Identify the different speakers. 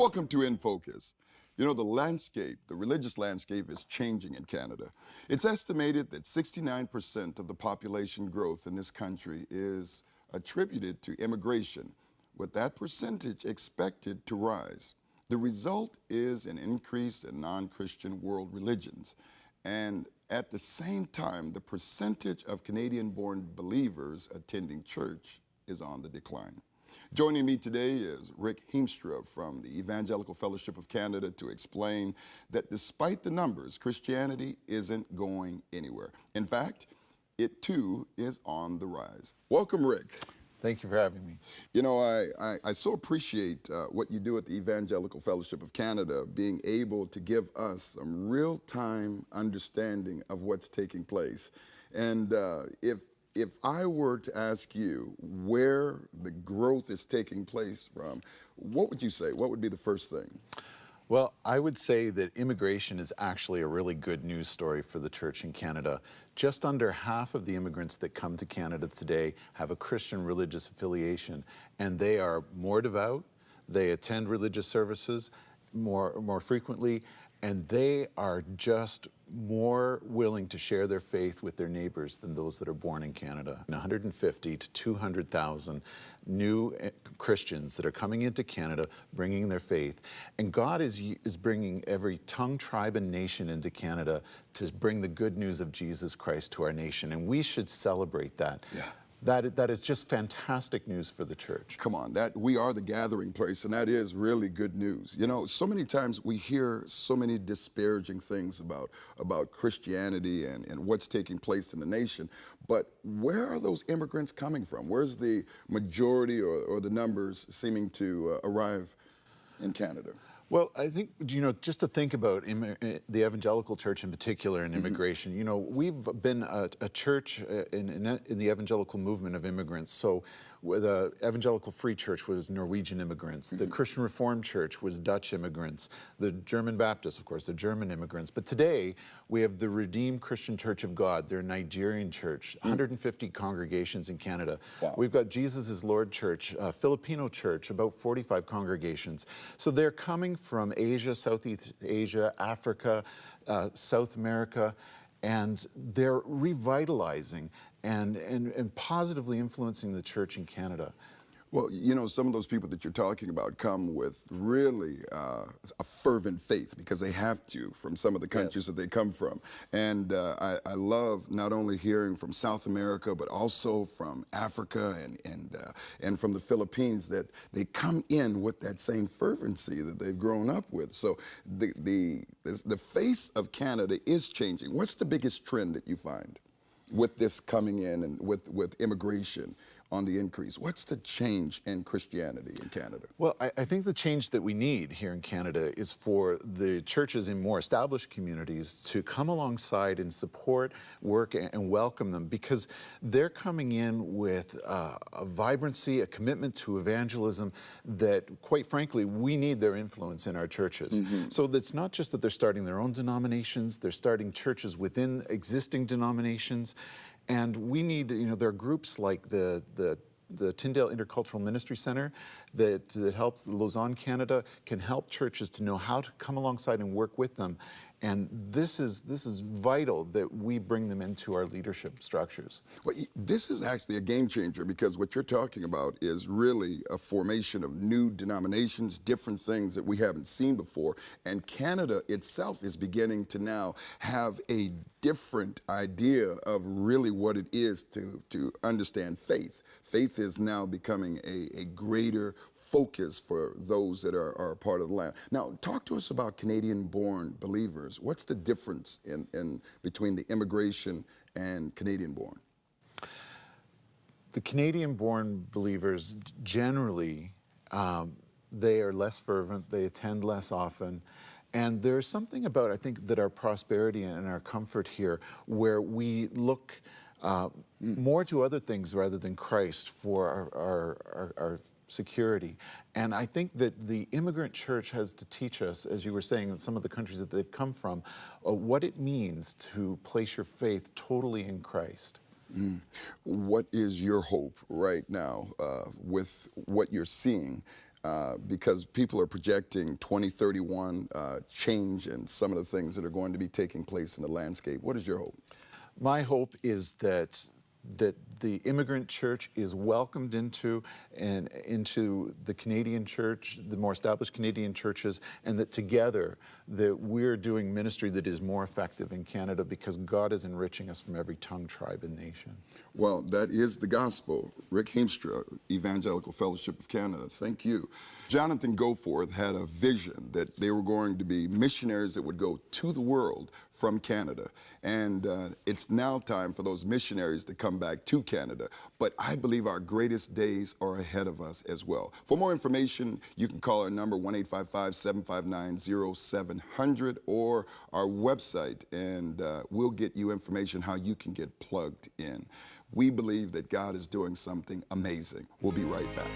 Speaker 1: Welcome to In Focus. You know, the religious landscape is changing in Canada. It's estimated that 69% of the population growth in this country is attributed to immigration, with that percentage expected to rise. The result is an increase in non-Christian world religions. And at the same time, the percentage of Canadian-born believers attending church is on the decline. Joining me today is Hiemstra from the Evangelical Fellowship of Canada to explain that despite the numbers, Christianity isn't going anywhere. In fact, it too is on the rise. Welcome, Rick.
Speaker 2: Thank you for having me.
Speaker 1: You know, I so appreciate what you do at the Evangelical Fellowship of Canada, being able to give us some real-time understanding of what's taking place. And if I were to ask you where the growth is taking place from, what would you say? What would be the first thing?
Speaker 2: Well, I would say that immigration is actually a really good news story for the church in Canada. Just under half of the immigrants that come to Canada today have a Christian religious affiliation, and they are more devout, they attend religious services more frequently, and they are just more willing to share their faith with their neighbors than those that are born in Canada. 150 to 200,000 new Christians that are coming into Canada, bringing their faith. And God is bringing every tongue, tribe, and nation into Canada to bring the good news of Jesus Christ to our nation. And we should celebrate that.
Speaker 1: Yeah.
Speaker 2: That is just fantastic news for the church.
Speaker 1: Come on, we are the gathering place, and that is really good news. You know, so many times we hear so many disparaging things about Christianity and what's taking place in the nation, but where are those immigrants coming from? Where's the majority or the numbers seeming to arrive in Canada?
Speaker 2: Well, I think, you know, just to think about the evangelical church in particular and immigration, you know, we've been a church in the evangelical movement of immigrants. So the Evangelical Free Church was Norwegian immigrants. The Christian Reformed Church was Dutch immigrants. The German Baptists, of course, they're German immigrants. But today, we have the Redeemed Christian Church of God. They're a Nigerian church, 150 congregations in Canada.
Speaker 1: Wow.
Speaker 2: We've got Jesus is Lord Church, Filipino church, about 45 congregations. So they're coming from Asia, Southeast Asia, Africa, South America, and they're revitalizing and positively influencing the church in Canada.
Speaker 1: Well, you know, some of those people that you're talking about come with really a fervent faith because they have to from some of the countries that they come from. And I love not only hearing from South America, but also from Africa and from the Philippines that they come in with that same fervency that they've grown up with. So the face of Canada is changing. What's the biggest trend that you find with this coming in and with immigration on the increase? What's the change in Christianity in Canada?
Speaker 2: Well, I think the change that we need here in Canada is for the churches in more established communities to come alongside and support, work, and welcome them, because they're coming in with a vibrancy, a commitment to evangelism that, quite frankly, we need their influence in our churches. So it's not just that they're starting their own denominations, they're starting churches within existing denominations. And we need, you know, there are groups like the Tyndale Intercultural Ministry Center that help Lausanne, Canada, can help churches to know how to come alongside and work with them. And this is vital that we bring them into our leadership structures.
Speaker 1: Well, this is actually a game changer because what you're talking about is really a formation of new denominations, different things that we haven't seen before. And Canada itself is beginning to now have a different idea of really what it is to understand faith. Faith is now becoming a greater focus for those that are part of the land. Now, talk to us about Canadian-born believers. What's the difference in between the immigration and Canadian-born?
Speaker 2: The Canadian-born believers, generally, they are less fervent, they attend less often, and there's something about, I think, that our prosperity and our comfort here, where we look more to other things rather than Christ for our security. And I think that the immigrant church has to teach us, as you were saying, in some of the countries that they've come from, what it means to place your faith totally in Christ.
Speaker 1: What is your hope right now with what you're seeing because people are projecting 2031 change and some of the things that are going to be taking place in the landscape. What is your hope?
Speaker 2: My hope is that the immigrant church is welcomed into the Canadian church, the more established Canadian churches, and that together that we're doing ministry that is more effective in Canada because God is enriching us from every tongue, tribe, and nation.
Speaker 1: Well, that is the gospel. Rick Hiemstra, Evangelical Fellowship of Canada, thank you. Jonathan Goforth had a vision that they were going to be missionaries that would go to the world from Canada. And it's now time for those missionaries to come back to Canada. But I believe our greatest days are ahead of us as well. For more information, you can call our number 1-855-759-0700 or our website, and we'll get you information how you can get plugged in. We believe that God is doing something amazing. We'll be right back.